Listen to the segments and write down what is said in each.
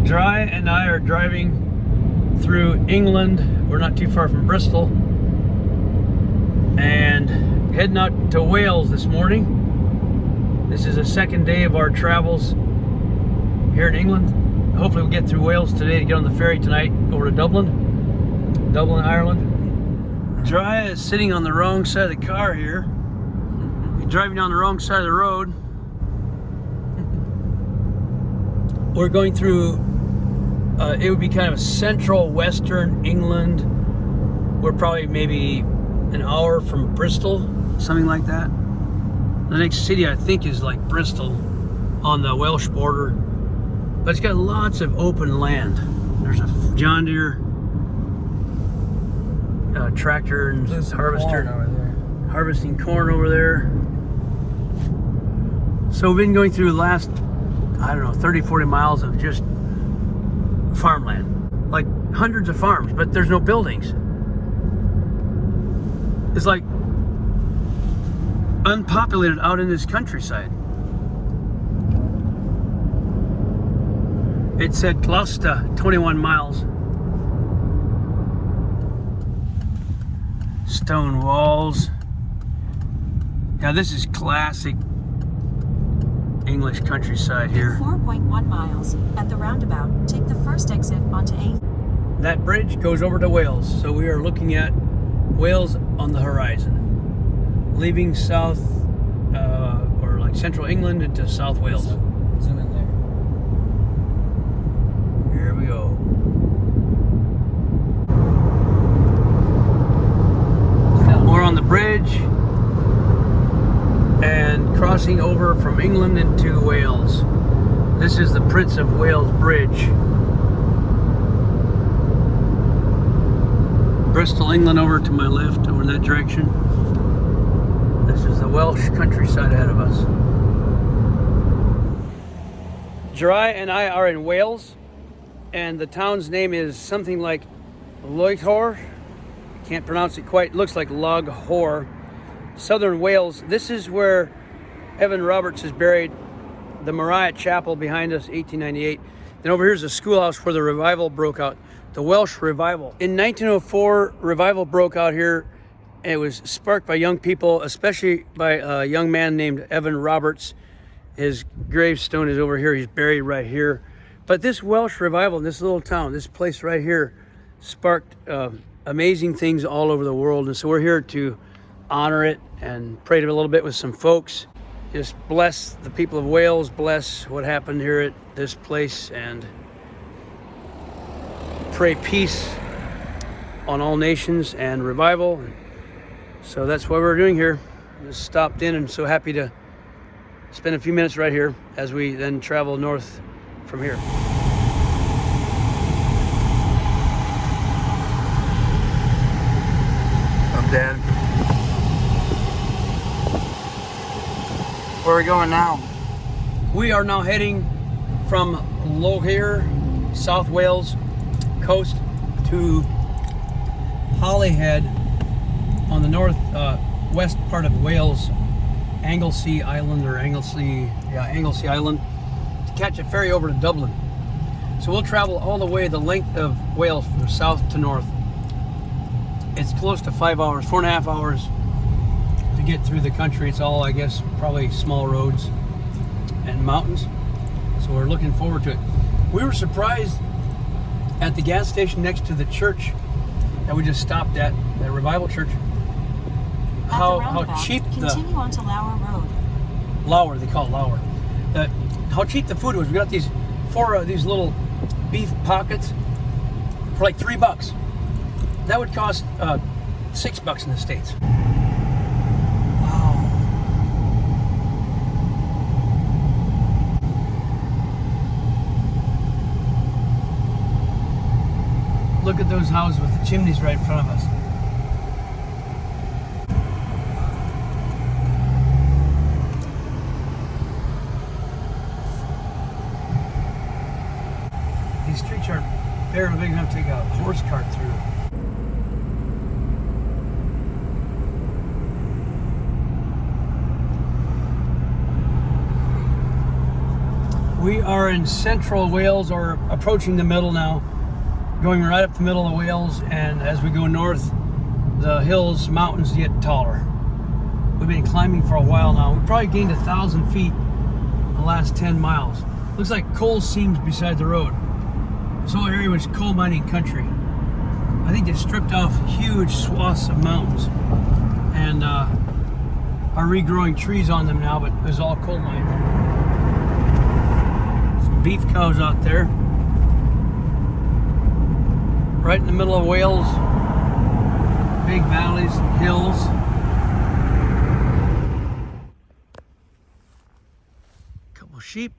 Dry and I are driving through England. We're not too far from Bristol. And heading out to Wales this morning. This is the second day of our travels here in England. Hopefully we'll get through Wales today to get on the ferry tonight over to Dublin Ireland. Dry is sitting on the wrong side of the car here. He's driving down the wrong side of the road. We're going through, it would be kind of central western England. We're probably maybe an hour from Bristol, something like that. The next city I think is like Bristol on the Welsh border. But it's got lots of open land. There's a John Deere tractor and harvesting corn over there. So we've been going through the last, I don't know, 30, 40 miles of just farmland. Like hundreds of farms, but there's no buildings. It's like unpopulated out in this countryside. It said Gloucester, 21 miles. Stone walls. Now this is classic English countryside here. 4.1 miles. At the roundabout, take the first exit onto 8th. That bridge goes over to Wales, so we are looking at Wales on the horizon. Leaving south, or like central England into South Wales. Zoom in there. Here we go. We're on the bridge and crossing over from England into Wales. This is the Prince of Wales Bridge. Bristol, England over to my left, over in that direction. This is the Welsh countryside ahead of us. Dry and I are in Wales, and the town's name is something like Loughor. Can't pronounce it quite. It looks like Loughor. Southern Wales. This is where Evan Roberts is buried. The Moriah Chapel behind us, 1898. Then over here is the schoolhouse where the revival broke out. The Welsh revival. In 1904, revival broke out here. It was sparked by young people, especially by a young man named Evan Roberts. His gravestone is over here. He's buried right here. But this Welsh revival in this little town, this place right here, sparked amazing things all over the world. And so we're here to honor it and pray to it a little bit with some folks. Just bless the people of Wales, bless what happened here at this place, and pray peace on all nations and revival. So that's what we're doing here. Just stopped in and so happy to spend a few minutes right here as we then travel north from here. I'm Dad. Where are we going now? We are now heading from Loughor, South Wales coast, to Holyhead on the north west part of Wales, Anglesey Island, Anglesey Island, to catch a ferry over to Dublin. So we'll travel all the way the length of Wales from south to north. It's close to 5 hours, 4.5 hours to get through the country. It's all, I guess, probably small roads and mountains. So we're looking forward to it. We were surprised at the gas station next to the church that we just stopped at, that revival church, how cheap continue onto Loughor Road. Loughor, they call it Loughor. How cheap the food was. We got these these little beef pockets for like $3. That would cost $6 in the States. Wow. Look at those houses with the chimneys right in front of us. These streets aren't barely big enough to take a horse cart through. We are in central Wales, or approaching the middle now, going right up the middle of Wales, and as we go north, the hills, mountains get taller. We've been climbing for a while now. We've probably gained 1,000 feet in the last 10 miles. Looks like coal seams beside the road. This whole area was coal mining country. I think they stripped off huge swaths of mountains and are regrowing trees on them now, but it was all coal mines. Some beef cows out there. Right in the middle of Wales. Big valleys and hills. Couple sheep.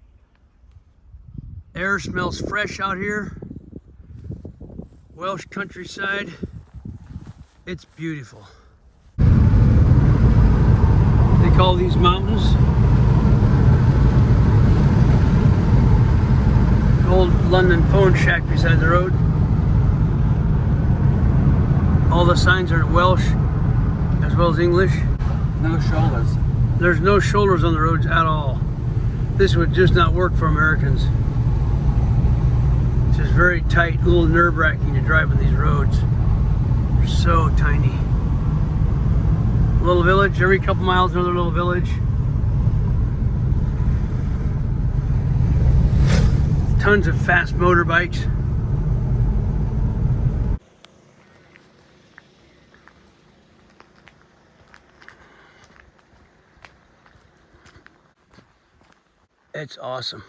Air smells fresh out here. Welsh countryside. It's beautiful. They call these mountains old London phone shack beside the road. All the signs are in Welsh as well as English. No shoulders. There's no shoulders on the roads at all. This would just not work for Americans. It's just very tight, a little nerve-wracking to drive on these roads. They're so tiny. Little village, every couple miles another little village. Tons of fast motorbikes. It's awesome.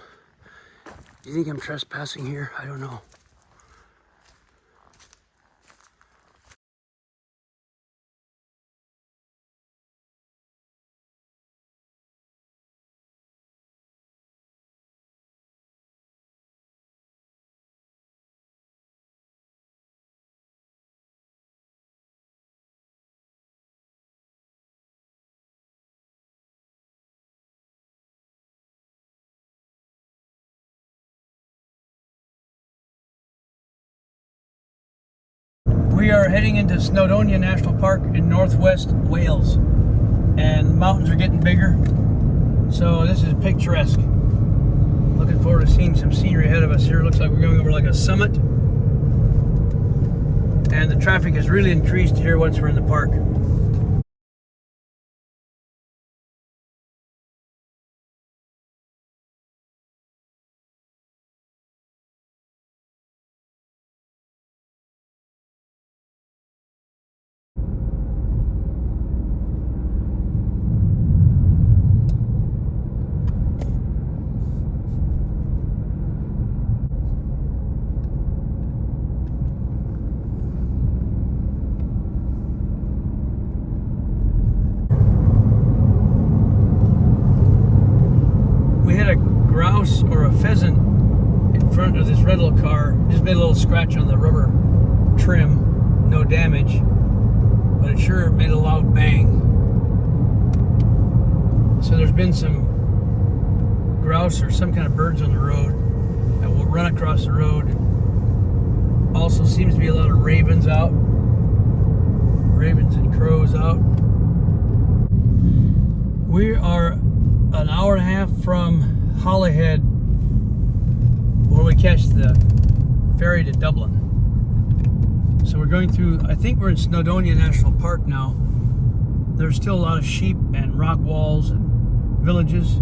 Do you think I'm trespassing here? I don't know. We are heading into Snowdonia National Park in northwest Wales, and the mountains are getting bigger, so this is picturesque. Looking forward to seeing some scenery ahead of us here. Looks like we're going over like a summit, and the traffic has really increased here once we're in the park. Grouse or a pheasant in front of this rental car. Just made a little scratch on the rubber trim, no damage, but it sure made a loud bang. So there's been some grouse or some kind of birds on the road that will run across the road. Also seems to be a lot of ravens out, ravens and crows out. We are an hour and a half from Holyhead, where we catch the ferry to Dublin. So we're going through, I think we're in Snowdonia National Park now. There's still a lot of sheep and rock walls and villages.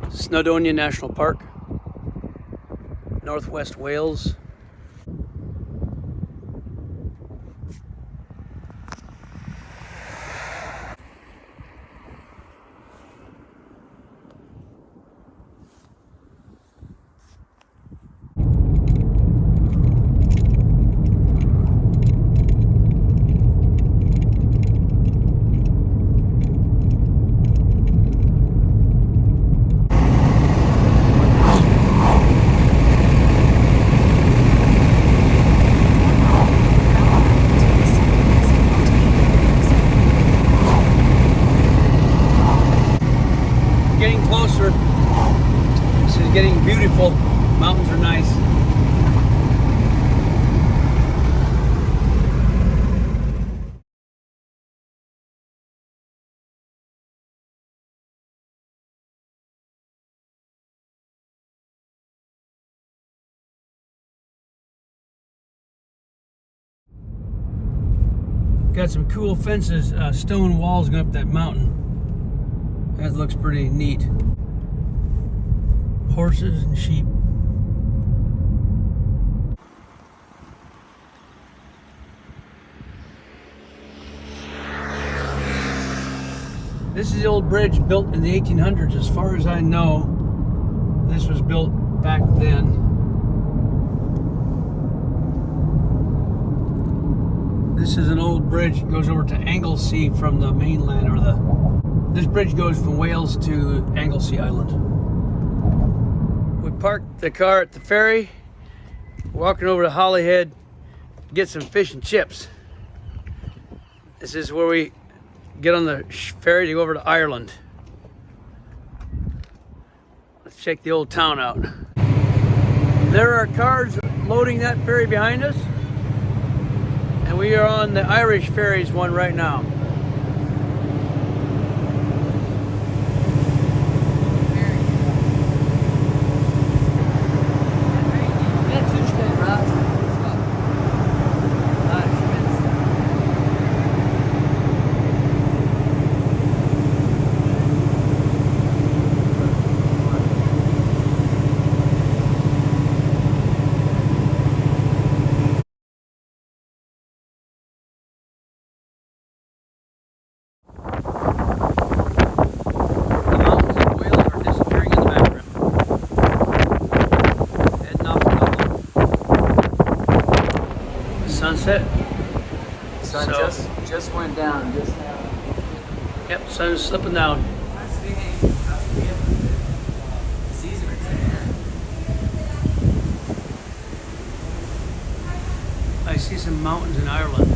Snowdonia National Park, northwest Wales. Closer. This is getting beautiful. Mountains are nice. Got some cool fences, stone walls going up that mountain. That looks pretty neat. Horses and sheep. This is the old bridge built in the 1800s. As far as I know, this was built back then. This is an old bridge. It goes over to Anglesey from the mainland, this bridge goes from Wales to Anglesey Island. We parked the car at the ferry, walking over to Holyhead to get some fish and chips. This is where we get on the ferry to go over to Ireland. Let's check the old town out. There are cars loading that ferry behind us, and we are on the Irish Ferry's one right now. Sunset. Sun just went down just now. Yep, sun's slipping down. I see some mountains in Ireland.